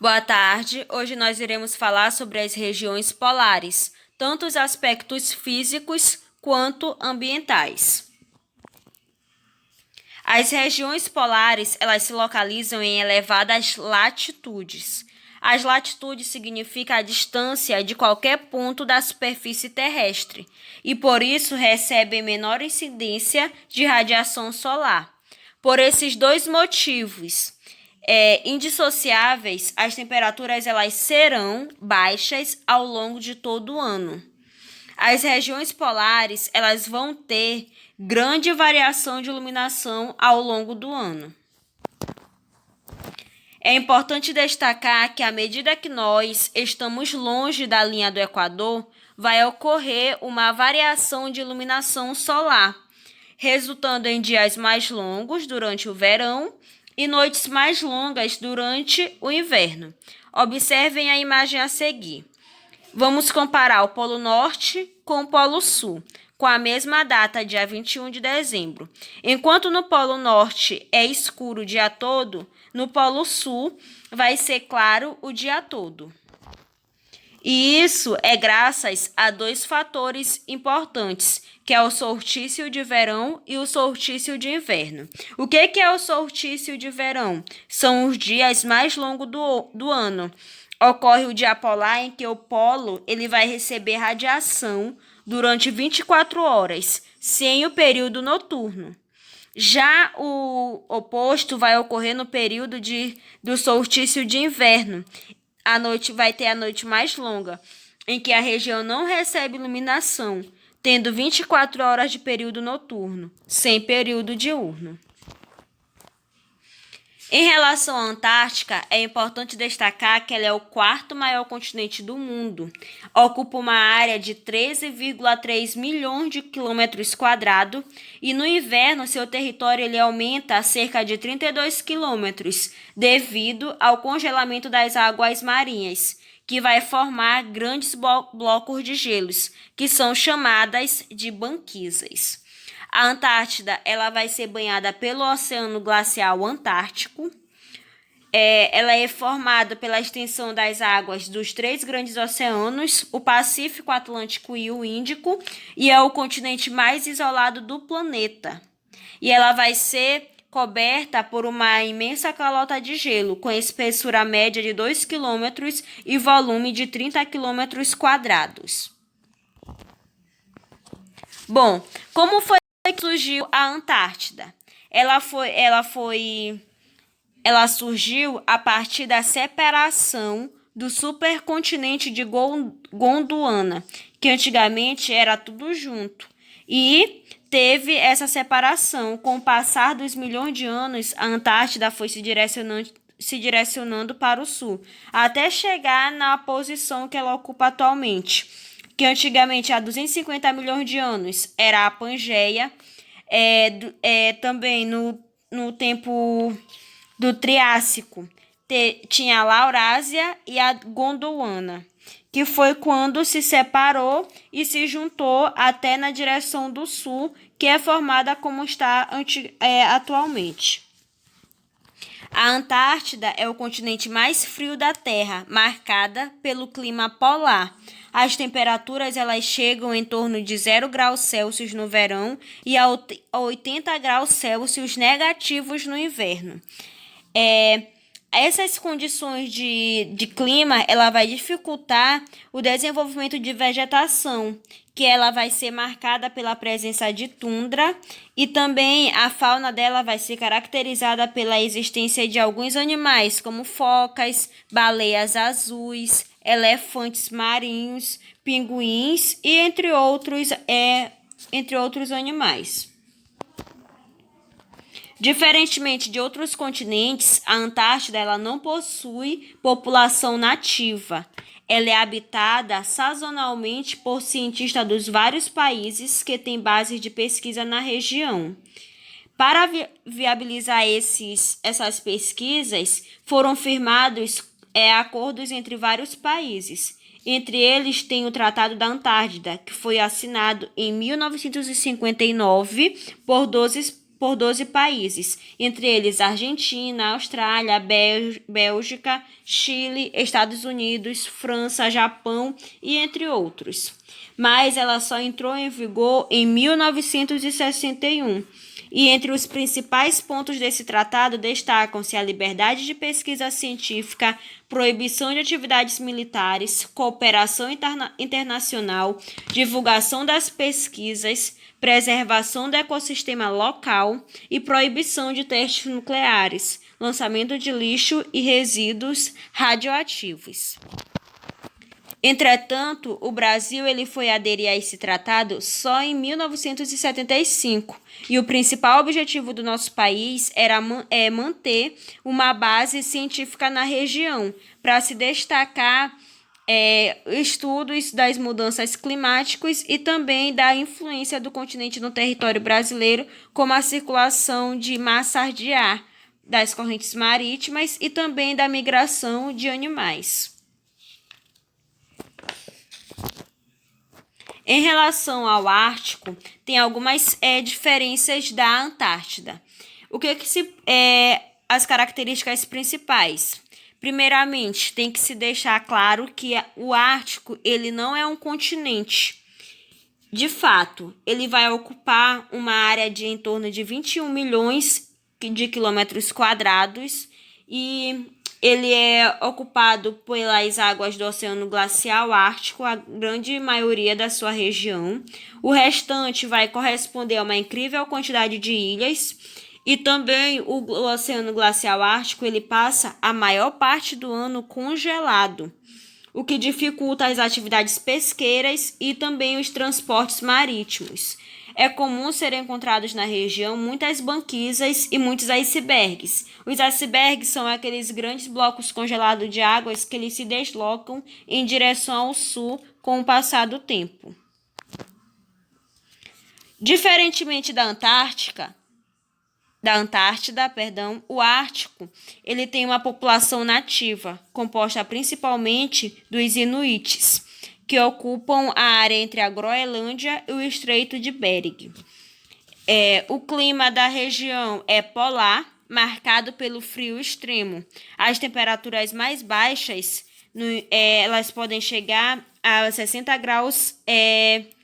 Boa tarde, hoje nós iremos falar sobre as regiões polares, tanto os aspectos físicos quanto ambientais. As regiões polares, elas se localizam em elevadas latitudes. As latitudes significam a distância de qualquer ponto da superfície terrestre e por isso recebem menor incidência de radiação solar. Por esses dois motivos, indissociáveis, as temperaturas elas serão baixas ao longo de todo o ano. As regiões polares elas vão ter grande variação de iluminação ao longo do ano. É importante destacar que à medida que nós estamos longe da linha do Equador, vai ocorrer uma variação de iluminação solar, resultando em dias mais longos durante o verão e noites mais longas durante o inverno. Observem a imagem a seguir. Vamos comparar o Polo Norte com o Polo Sul, com a mesma data, dia 21 de dezembro. Enquanto no Polo Norte é escuro o dia todo, no Polo Sul vai ser claro o dia todo. E isso é graças a dois fatores importantes, que é o solstício de verão e o solstício de inverno. O que é o solstício de verão? São os dias mais longos do ano. Ocorre o dia polar em que o polo ele vai receber radiação durante 24 horas, sem o período noturno. Já o oposto vai ocorrer no período do solstício de inverno. A noite vai ter a noite mais longa, em que a região não recebe iluminação, tendo 24 horas de período noturno, sem período diurno. Em relação à Antártica, é importante destacar que ela é o quarto maior continente do mundo. Ocupa uma área de 13,3 milhões de quilômetros quadrados e no inverno seu território ele aumenta a cerca de 32 quilômetros devido ao congelamento das águas marinhas, que vai formar grandes blocos de gelos, que são chamadas de banquisas. A Antártida ela vai ser banhada pelo Oceano Glacial Antártico. Ela é formada pela extensão das águas dos três grandes oceanos, o Pacífico, o Atlântico e o Índico, e é o continente mais isolado do planeta. E ela vai ser coberta por uma imensa calota de gelo, com espessura média de 2 km e volume de 30 km quadrados. Bom, como foi que surgiu a Antártida? Ela surgiu a partir da separação do supercontinente de Gondwana, que antigamente era tudo junto, e teve essa separação. Com o passar dos milhões de anos, a Antártida foi se direcionando para o sul, até chegar na posição que ela ocupa atualmente, que antigamente, há 250 milhões de anos, era a Pangeia. Também no tempo do Triássico, tinha a Laurásia e a Gondwana, que foi quando se separou e se juntou até na direção do sul, que é formada como está atualmente. A Antártida é o continente mais frio da Terra, marcada pelo clima polar. As temperaturas elas chegam em torno de 0 graus Celsius no verão e a 80 graus Celsius negativos no inverno. Essas condições de clima ela vai dificultar o desenvolvimento de vegetação, que ela vai ser marcada pela presença de tundra, e também a fauna dela vai ser caracterizada pela existência de alguns animais, como focas, baleias azuis, elefantes marinhos, pinguins e entre outros animais. Diferentemente de outros continentes, a Antártida ela não possui população nativa. Ela é habitada sazonalmente por cientistas dos vários países que têm bases de pesquisa na região. Para viabilizar essas pesquisas, foram firmados acordos entre vários países. Entre eles tem o Tratado da Antártida, que foi assinado em 1959 por 12 países, entre eles Argentina, Austrália, Bélgica, Chile, Estados Unidos, França, Japão e entre outros. Mas ela só entrou em vigor em 1961. E entre os principais pontos desse tratado destacam-se a liberdade de pesquisa científica, proibição de atividades militares, cooperação internacional, divulgação das pesquisas, preservação do ecossistema local e proibição de testes nucleares, lançamento de lixo e resíduos radioativos. Entretanto, o Brasil ele foi aderir a esse tratado só em 1975, e o principal objetivo do nosso país era manter uma base científica na região, para se destacar estudos das mudanças climáticas e também da influência do continente no território brasileiro, como a circulação de massas de ar, das correntes marítimas e também da migração de animais. Em relação ao Ártico, tem algumas diferenças da Antártida. As características principais? Primeiramente, tem que se deixar claro que o Ártico ele não é um continente. De fato, ele vai ocupar uma área de em torno de 21 milhões de quilômetros quadrados e ele é ocupado pelas águas do Oceano Glacial Ártico, a grande maioria da sua região. O restante vai corresponder a uma incrível quantidade de ilhas. E também o Oceano Glacial Ártico ele passa a maior parte do ano congelado, o que dificulta as atividades pesqueiras e também os transportes marítimos. É comum serem encontrados na região muitas banquisas e muitos icebergs. Os icebergs são aqueles grandes blocos congelados de águas que eles se deslocam em direção ao sul com o passar do tempo. Diferentemente da Antártida, o Ártico ele tem uma população nativa, composta principalmente dos inuites, que ocupam a área entre a Groenlândia e o Estreito de Bering. O clima da região é polar, marcado pelo frio extremo. As temperaturas mais baixas elas podem chegar a 60 graus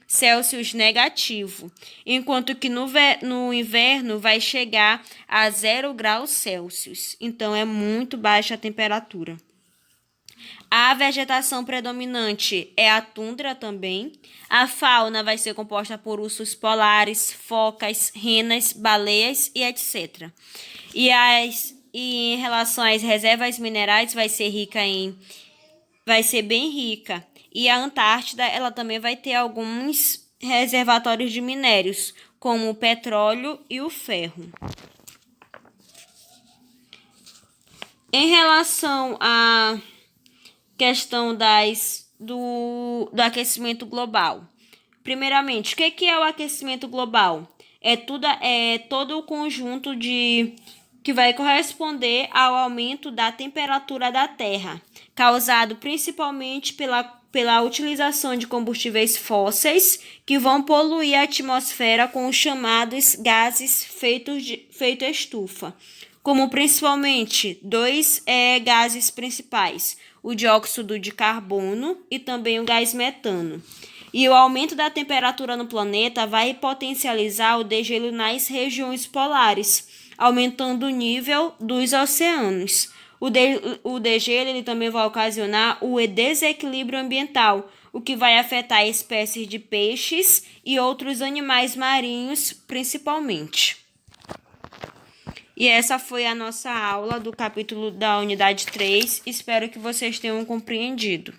Celsius negativo, enquanto que no inverno vai chegar a 0 graus Celsius. Então, é muito baixa a temperatura. A vegetação predominante é a tundra também. A fauna vai ser composta por ursos polares, focas, renas, baleias e etc. E em relação às reservas minerais, vai ser bem rica. E a Antártida ela também vai ter alguns reservatórios de minérios, como o petróleo e o ferro. Em relação à questão do aquecimento global. Primeiramente, o que é o aquecimento global? É todo o conjunto que vai corresponder ao aumento da temperatura da Terra, causado principalmente pela utilização de combustíveis fósseis que vão poluir a atmosfera com os chamados gases feito estufa, como principalmente dois gases principais, o dióxido de carbono e também o gás metano. E o aumento da temperatura no planeta vai potencializar o degelo nas regiões polares, aumentando o nível dos oceanos. O degelo ele também vai ocasionar o desequilíbrio ambiental, o que vai afetar espécies de peixes e outros animais marinhos, principalmente. E essa foi a nossa aula do capítulo da unidade 3. Espero que vocês tenham compreendido.